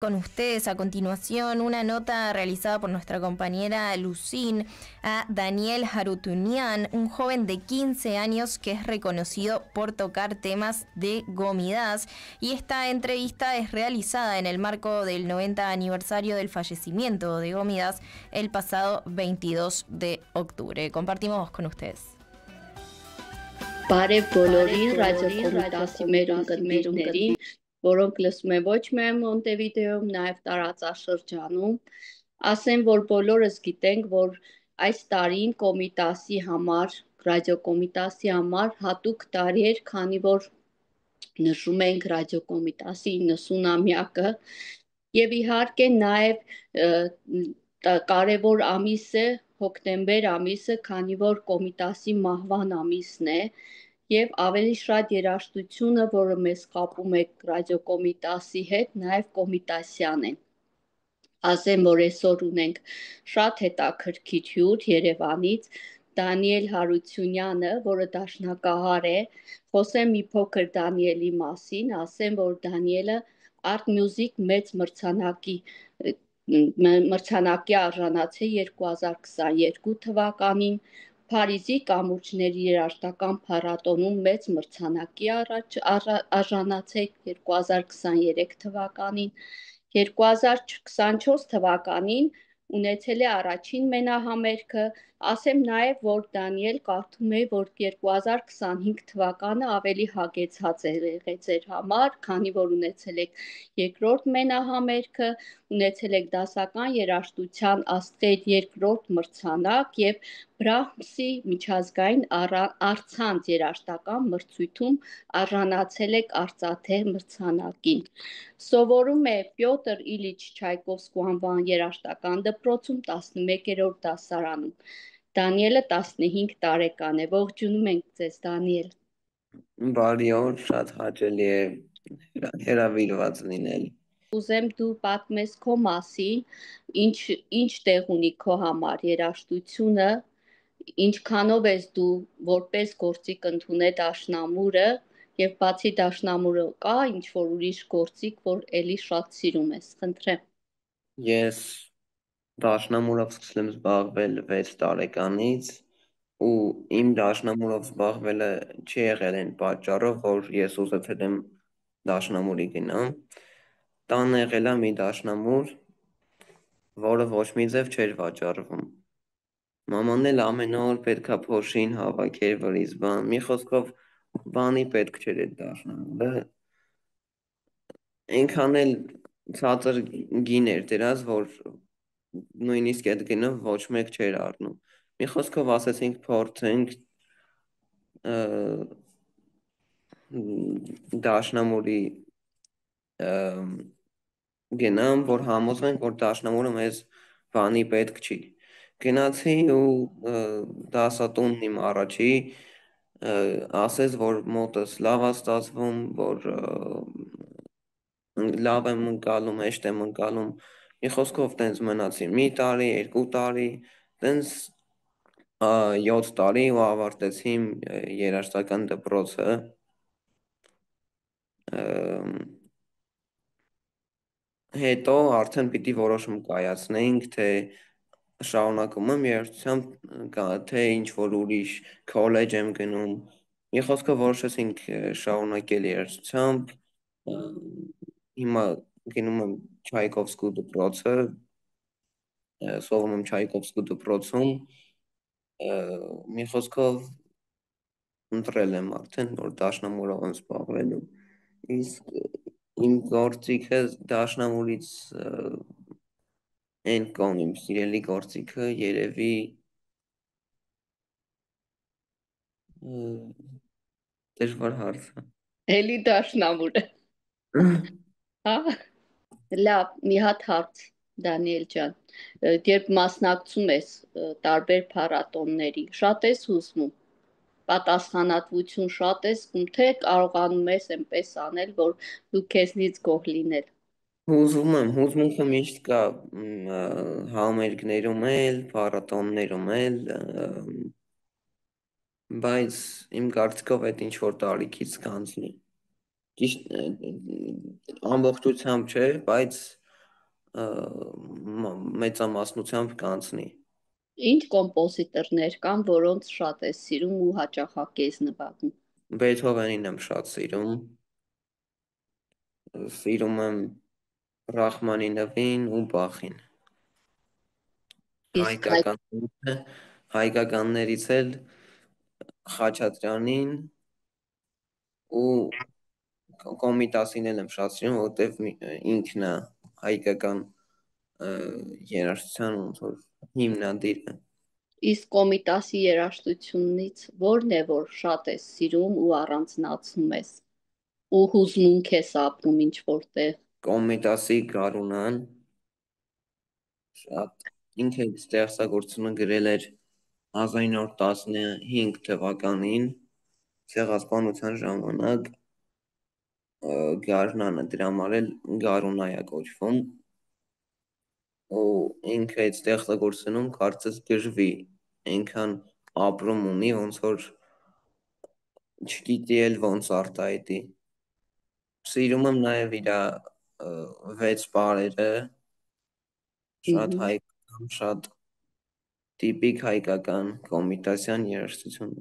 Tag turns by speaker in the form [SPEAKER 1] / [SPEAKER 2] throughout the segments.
[SPEAKER 1] Con ustedes a continuación una nota realizada por nuestra compañera Lucín a Daniel Harutunian, un joven de 15 años que es reconocido por tocar temas de Gomidas, y esta entrevista es realizada en el marco del 90 aniversario del fallecimiento de Gomidas el pasado 22 de octubre. Compartimos con ustedes.
[SPEAKER 2] Բարև բոլորին ռադիոկոմիտասի մեր ընկերներին, որոնք լսում են ոչ միայն Մոնտեվիդեոյում, նաև տարածաշրջանում, ասեմ, որ բոլորս գիտենք, որ այս տարին կոմիտասի համար, ռադիոկոմիտասի համար հատուկ տարի էր, քանի որ նշում ենք ռադիոկոմիտասի 90-ամյակը, եւ իհարկե նաև կարևոր ամիս է հոկտեմբեր ամիսը, քանի որ կոմիտասի մահվան ամիսն է, եւ ավելի շատ երաժշտությունը, որը մեզ կապում է ռադիոկոմիտասի հետ, նաև կոմիտասյան են։ Ասեմ, որ այսօր ունենք շատ հետաքրքիր հյուր Երևանից, Դանիել Հարությունյանը, որը դաշնակահար է, խոսեմ մի փոքր Դանիելի մասին, ասեմ, որ Դանիելը Art Music մեծ մրցանակի արժանացել 2022 թվականին, Փարիզի կամուրջների երաժշտական փառատոնում մեծ մրցանակի արժանացել 2023 թվականին, 2024 թվականին ունեցել է առաջին մենահամերգը, ասեմ նաև, որ Դանիել կարդում է, որ 2025 թվականը ավելի հագեցած է եղել ձեր համար, քանի որ ունեցել եք երկրորդ մենահամերգը, ունեցել եք դասական երաժշտության աստղեր երկրորդ մրցանակ եւ Բրահմսի միջազգային առցանց երաժշտական մրցույթում արժանացել եք արծաթե մրցանակին։ Սովորում է Պյոտր Իլիչ Չայկովսկու անվան երաժշտական դպրոցում 11-րդ դասարանում։ Դանիելը 15 տարեկան է։ Ողջունում ենք ձեզ, Դանիել։
[SPEAKER 3] Բարի օր, շատ հաճելի է հրավիրված լինել։
[SPEAKER 2] Ուզեմ դու պատմես քո մասին, ինչ տեղ ունի քո համար երաժշտությունը, ինչքանով ես դու որպես գործիք ընդունել դաշնամուրը եւ բացի դաշնամուրը կա ինչ որ ուրիշ գործիք, որ ելի շատ սիրում ես, խնդրեմ։
[SPEAKER 3] Ես դաշնամուրով սկսել եմ զբաղվել 6 տարեկանից ու իմ դաշնամուրով զբաղվելը չի եղել այն պատճառով, որ ես ուզեցել եմ դաշնամուրի գնամ։ Տանը եղել է մի դաշնամուր, որը ոչ մի ձև չէր վաճառվում։ Մաման էլ ամեն օր պետքա փոշին հավաքեր վրից բան, մի խոսքով բանի պետք չէր այդ դաշնամուրը։ Այնքան էլ ցածր գին էր դրած, որ նույնիսկ այդ գնով ոչ մեկ չէր առնում։ Մի խոսքով ասեցինք փորձենք դաշնամուրի գնամ, որ համոզվենք, որ դաշնամուրը մեզ բանի պետք չի։ Գնացի ու դասատունն իմ առաջի ասեց, որ մոտս լավ է ստացվում, որ լավ եմ ընկալում, հեշտ եմ ընկալում։ Մի խոսքով տենց մնացի մի տարի, 2 տարի, տենց 7 տարի ու ավարտեցի իմ երաժշտական դպրոցը։ Հետո արդեն պիտի որոշում կայացնեինք, թե շարունակում եմ երաժշտությամբ, թե ինչ որ ուրիշ քոլեջ եմ գնում։ Մի խոսքով որոշեցինք շարունակել երաժշտությամբ։ Հիմա գնում եմ Չայկովսկու դպրոցը, սովորում եմ Չայկովսկու դպրոցում։ Մի խոսքով ընտրել եմ արդեն, որ դաշնամուրով եմ զբաղվելու։ Իսկ իմ գործիքը դաշնամուրից այն կողմ իմ սիրելի գործիքը երևի դժվար հարց է։
[SPEAKER 2] Էլի դաշնամուրը։ Հա։ Լավ, մի հատ հարց, Դանիել ջան։ Երբ մասնակցում ես տարբեր փառատոնների, շատ ես հուզվում, պատասխանատվություն շատ ես զգում, թե կարողանում ես այնպես անել, որ դու քեզնից գոհ լինել։
[SPEAKER 3] Հուզվում եմ, հուզմունքը միշտ կա համերգներում էլ, փառատոններում էլ, բայց իմ կարծիքով այդ ինչ որ տարիքից կանցնի։ Ճիշտ ամբողջությամբ չէ, բայց մեծամասնությամբ կանցնի։
[SPEAKER 2] Ինչ կոմպոզիտորներ կան, որոնց շատ ես սիրում ու հաճախակ ես նվագում։
[SPEAKER 3] Բեթհովենին եմ շատ սիրում։ Սիրում եմ Ռախմանինովին ու Բախին։
[SPEAKER 2] Իսկ
[SPEAKER 3] Հայկականներից էլ Խաչատրյանին ու Կոմիտասին եմ շատ սիրում, որովհետև ինքն է հայկական երաժշտության ոնց որ հիմնադիրը։
[SPEAKER 2] Իսկ Կոմիտասի երաժշտությունից ո՞րն է, որ շատ ես սիրում ու առանձնացնում ես ու հուզմունք ես ապրում ինչ որտեղ։
[SPEAKER 3] Կոմիտասի Գարունան շատ ինքը ստեղծագործությունը գրել էր 1915 թվականին ցեղասպանության ժամանակ Գարնանը դրա համար էլ Գարունայ է կոչվում ու ինքը այդ ստեղծագործությունում կարծես գժվի այնքան ապրում ունի ոնց որ չգիտի էլ ոնց արտահայտի։ Սիրում եմ նաև իր վեց պարերը շատ հայկական, շատ տիպիկ հայկական կոմիտասյան երաժշտություն։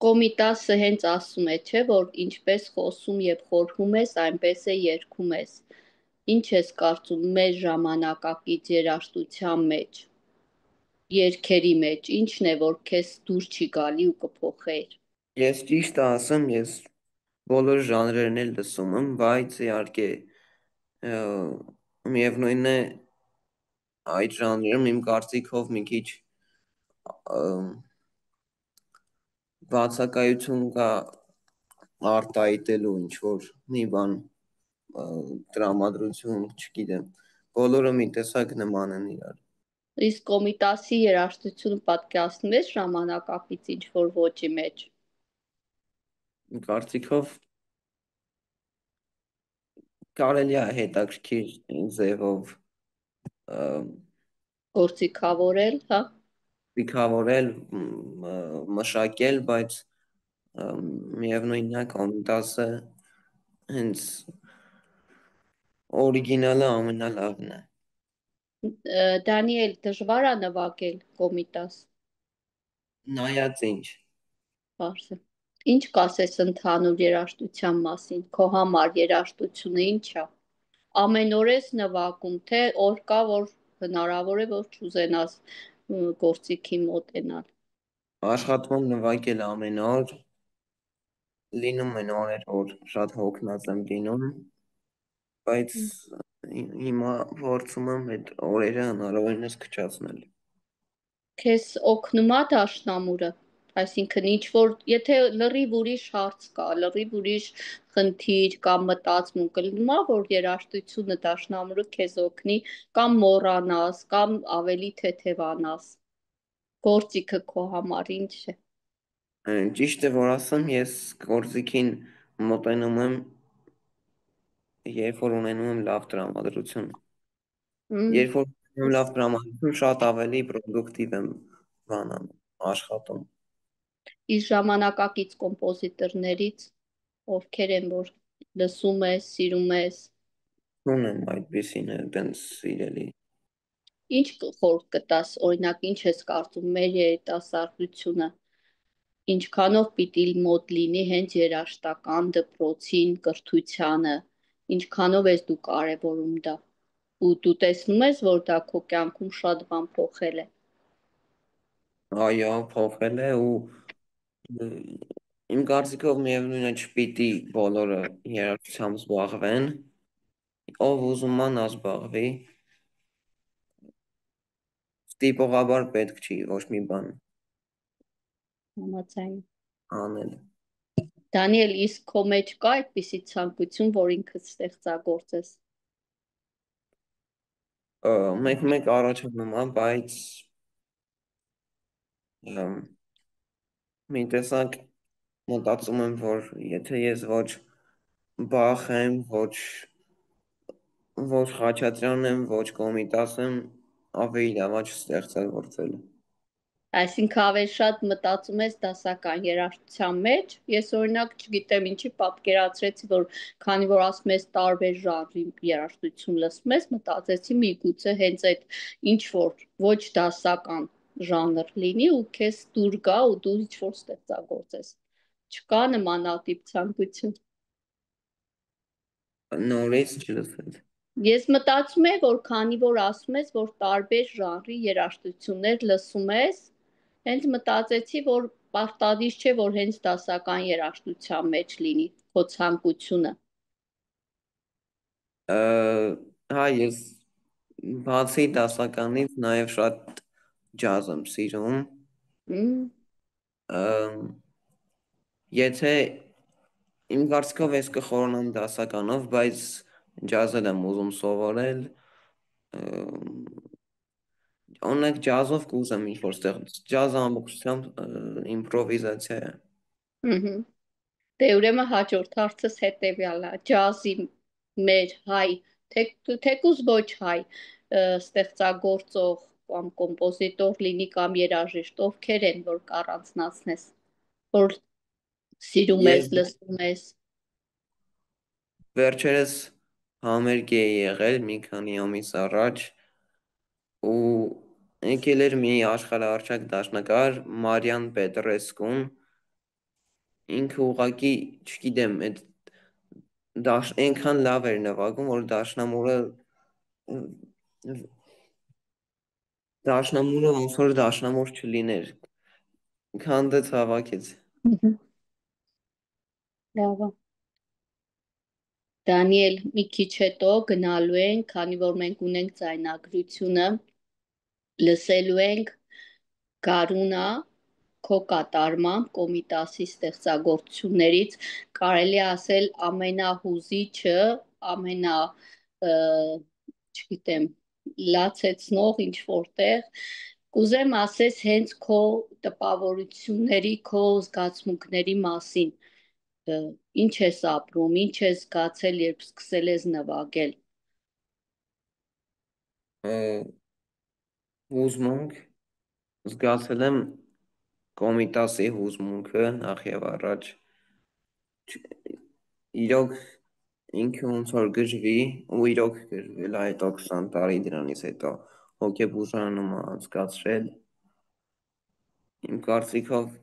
[SPEAKER 2] Կոմիտասը հենց ասում է, չէ, որ ինչպես խոսում եւ խորհում ես, այնպես է երգում ես։ Ինչ ես կարծում մեր ժամանակակից երաժշտության մեջ, երգերի մեջ, ինչն է, որ քեզ դուր չի գալի ու կփոխեր։
[SPEAKER 3] Ես ճիշտ ասեմ, ես բոլոր ժանրերն էլ լսում եմ, բայց իհարկե միևնույնն է այդ ժանրերում իմ կարծիքով մի քիչ բացակայություն կա արտահայտելու ինչ որ մի բան տրամադրություն, չգիտեմ, բոլորը մի տեսակ նման են իրար։
[SPEAKER 2] Իսկ Կոմիտասի երաժշտությունը պատկերացնում ես ժամանակակից ինչ որ ոճի մեջ։
[SPEAKER 3] Կարծիքով կարելի է հետաքրքիր ձևով
[SPEAKER 2] Գործիքավորել, հա։
[SPEAKER 3] պիքավորել, մշակել, բայց միևնույնն է Կոմիտասը հենց օրիգինալը ամենալավն է։
[SPEAKER 2] Դանիել, դժվար է նվագել Կոմիտաս։
[SPEAKER 3] Նայած ինչ։
[SPEAKER 2] Պարզ է։ Ինչ կասես ընդհանուր երաժշտության մասին։ Քո համար երաժշտությունը ինչ է։ Ամեն օր ես նվագում, թե օր կա, որ հնարավոր է, որ չուզենաս գործիքի մոտենալ։
[SPEAKER 3] Աշխատում եմ նվագել ամեն օր, լինում են օրեր, որ շատ հոգնած եմ լինում, բայց հիմա փորձում եմ այդ օրերը հնարավորինս քչացնել։
[SPEAKER 2] Քեզ օգնում է դաշնամուրը, այսինքն ինչ որ եթե լրիվ ուրիշ հարց կա, լրիվ ուրիշ խնդիր կամ մտածում կլինի, որ երաժշտությունը դաշնամուրը քեզ օգնի կամ մոռանաս, կամ ավելի թեթևանաս։ Գործիքը քո համար ինչ է։
[SPEAKER 3] Ճիշտ է, որ ասեմ, ես գործիքին մոտենում եմ, երբ որ ունենում եմ լավ տրամադրություն։ Երբ որ ունենում լավ տրամադրություն, շատ ավելի պրոդուկտիվ եմ բանանում, աշխատում։
[SPEAKER 2] Իր ժամանակակից կոմպոզիտորներից ովքեր են, որ լսում ես, սիրում ես։
[SPEAKER 3] Ունեմ այդպեսին այդպես սիրելի։
[SPEAKER 2] Ինչ խորհուրդ կտաս, օրինակ, ինչ ես կարծում մեր երիտասարդությունը ինչքանով պիտի մոտ լինի հենց երաժշտական դպրոցին, կրթությանը, ինչքանով ես դու կարևորում դա։ Ու դու տեսնում ես, որ դա քո կյանքում շատ բան փոխել է։
[SPEAKER 3] Այո, փոխել է ու իմ կարծիքով միևնույնն է չպիտի բոլորը երաժշտությամբ զբաղվեն, ով ուզում է նա զբաղվի, ստիպողաբար պետք չի ոչ մի բան
[SPEAKER 2] Համաձայն։
[SPEAKER 3] անել։
[SPEAKER 2] Դանիել, իսկ քո մեջ կա այդպիսի ցանկություն, որ ինքդ ստեղծագործես։
[SPEAKER 3] Մեկ առաջանում է, բայց մի տեսակ մտածում եմ, որ եթե ես ոչ Բախ եմ, ոչ Խաչատրյան եմ, ոչ Կոմիտաս եմ, ավելի լավ է չստեղծագործել։
[SPEAKER 2] Այսինքն ավելի շատ մտածում ես դասական երաժշտության մեջ։ Ես օրինակ չգիտեմ ինչի պատկերացրեցի, որ քանի որ ասում ես տարբեր ժանրի երաժշտություն լսում ես, մտածեցի միգուցե հենց այդ ինչ որ ոչ դասական ժանր լինի ու քեզ դուր գա ու դու ինչ որ ստեղծագործես։ Չկա նմանատիպ ցանկություն։
[SPEAKER 3] Նորից չլսել։
[SPEAKER 2] Ես մտածում եմ, որ քանի որ ասում ես, որ տարբեր ժանրի երաժշտություններ լսում ես, հենց մտածեցի, որ պարտադիր չէ, որ հենց դասական երաժշտության մեջ լինի քո ցանկությունը։
[SPEAKER 3] Հա, ես բացի դասականից նաև շատ ջազ եմ սիրում։ Եթե իմ կարծիքով ես կխորանամ դասականով, բայց ջազել եմ ուզում սովորել։ Օրինակ ջազով կուզեմ ինչ-որ ջազը ամբողջությամբ իմպրովիզացիա է։
[SPEAKER 2] Դե ուրեմն հաջորդ հարցս հետևյալն է. ջազի մեր հայ, թեկուզ ոչ հայ ստեղծագործող կամ կոմպոզիտոր լինի կամ երաժիշտ, ովքեր են, որ կառանձնացնես, որ սիրում ես, լսում ես։
[SPEAKER 3] Վերջերս համերգ էի եղել մի քանի ամիս առաջ ու եկել էր մի աշխարհահռչակ դաշնակահար Մարիան Պետրեսկուն, ինքը ուղղակի, չգիտեմ, այնքան լավ էր նվագում, որ դաշնամուրը ոնց որ դաշնամուր չլիներ, քանդեց հավաքեց։
[SPEAKER 2] Լավ է։ Դանիել, մի քիչ հետո գնալու ենք, քանի որ մենք ունենք ձայնագրությունը, լսելու ենք Գարունա քո կատարմամբ Կոմիտասի ստեղծագործություններից, կարելի ասել ամենահուզիչը, չգիտեմ, լացեցնող ինչ որտեղ, կուզեմ ասես հենց քո տպավորությունների, քո զգացմունքների մասին, ինչ ես ապրում, ինչ ես զգացել, երբ սկսել ես նվագել։
[SPEAKER 3] Հուզմունք, զգացել եմ Կոմիտասի հուզմունքը նախ եւ առաջ, իրոք ինքը ոնց որ գժվի ու իրոք գժվել է հետո 20 տարի դրանից հետո հոգեբուժարանում անցկացրել, իմ կարծիքով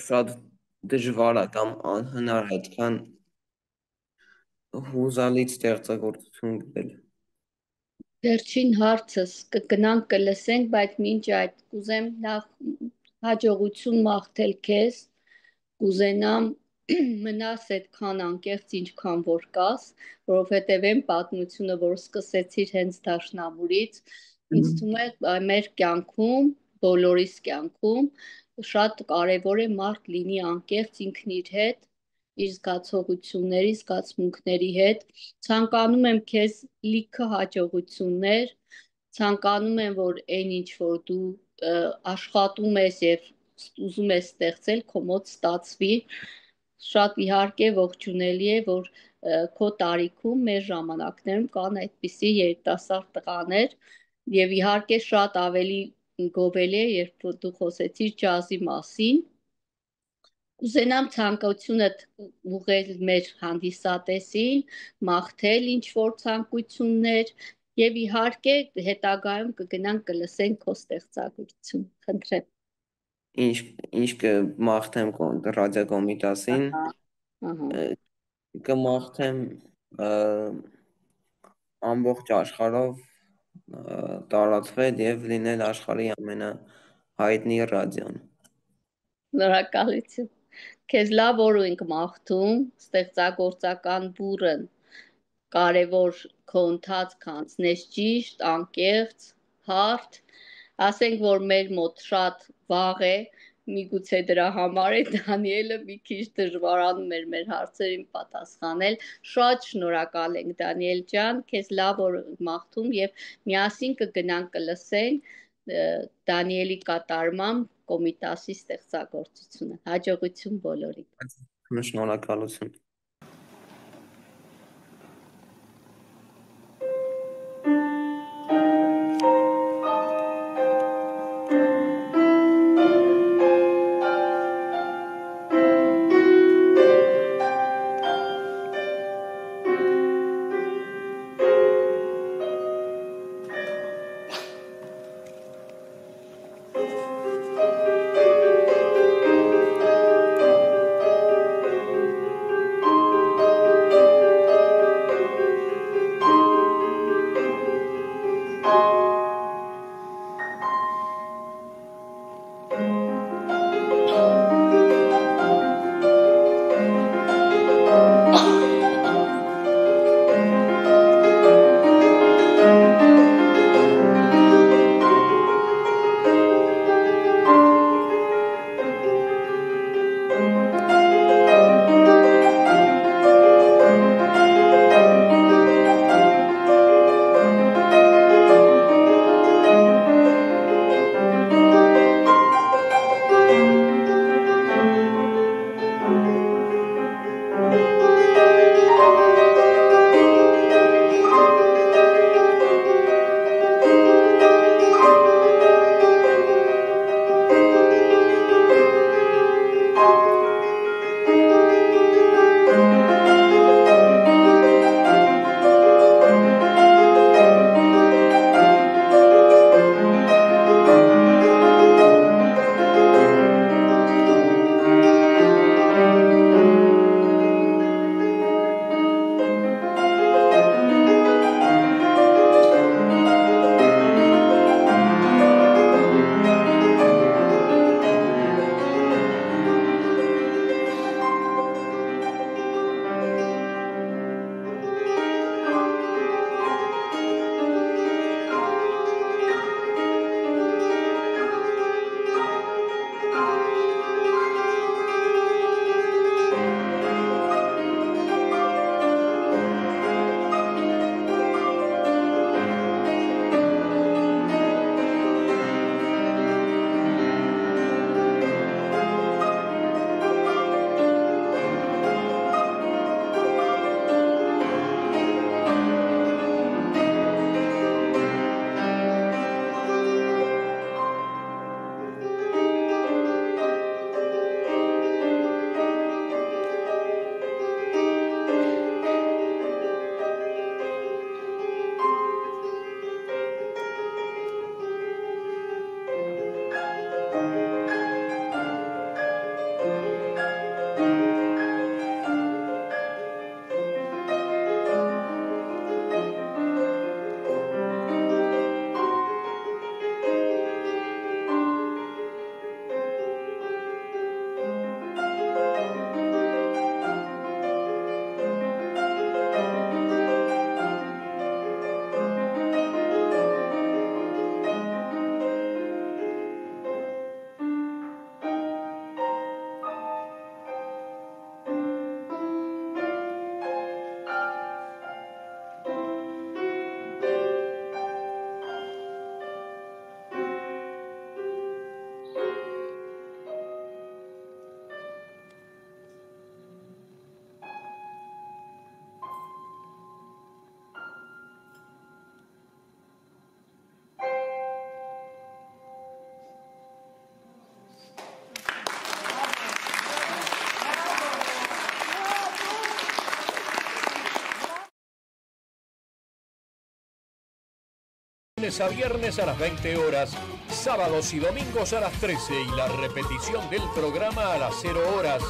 [SPEAKER 3] շատ դժվար է կամ անհնար այդքան հուզալից ստեղծագործություն գրել։
[SPEAKER 2] Վերջին հարցս կգնանք կլսենք, բայց մինչ այդ կուզեմ նախ հաջողություն մաղթել քեզ, կուզենամ մնաս այդքան անկեղծ ինչքան որ կաս, որովհետև այն պատմությունը, որ սկսեցիր հենց դաշնամուրից, ինձ թվում է մեր կյանքում, բոլորիս կյանքում շատ կարևոր է մարդ լինի անկեղծ ինքն իր հետ, իր զգացողությունների, զգացմունքների հետ։ Ցանկանում եմ քեզ լիքը հաջողություններ, ցանկանում եմ, որ այն ինչ որ դու աշխատում ես եւ ուզում ես ստեղծել, քո մոտ ստացվի։ Շատ իհարկե ողջունելի է, որ քո տարիքում մեր ժամանակներում կան այդպիսի երիտասարդ տղաներ եւ իհարկե շատ ավելի գովելի է, երբ դու խոսեցիր ջազի մասին։ Կուզենամ ցանկությունդ ուղղել մեր հանդիսատեսին, մաղթել ինչ որ ցանկություններ եւ իհարկե հետագայում կգնանք կլսենք քո ստեղծագործություն։ Խնդրեմ։
[SPEAKER 3] Ինչ կմաղթեմ ռադիոկոմիտասին, կմաղթեմ ամբողջ աշխարհով տարածվել եւ լինել աշխարհի ամենահայտնի ռադիոն։
[SPEAKER 2] Շնորհակալություն։ Քեզ լավ օր ենք մաղթում, ստեղծագործական բուրըն կարևոր քո ընթացքը անցնես ճիշտ, անկեղծ, հարթ, ասենք որ մեր մոտ շատ վաղ է, միգուցե դրա համար է Դանիելը մի քիչ դժվարանում էր մեր հարցերին պատասխանել։ Շատ շնորհակալ ենք Դանիել ջան, քեզ լավ օր մաղթում եւ միասին կգնանք կլսենք Դանիելի կատարմամբ Կոմիտասի ստեղծագործությունը։ Հաջողություն բոլորին։
[SPEAKER 3] Շնորհակալություն։
[SPEAKER 4] Lunes a viernes a las 20 horas, sábados y domingos a las 13 y la repetición del programa a las 0 horas.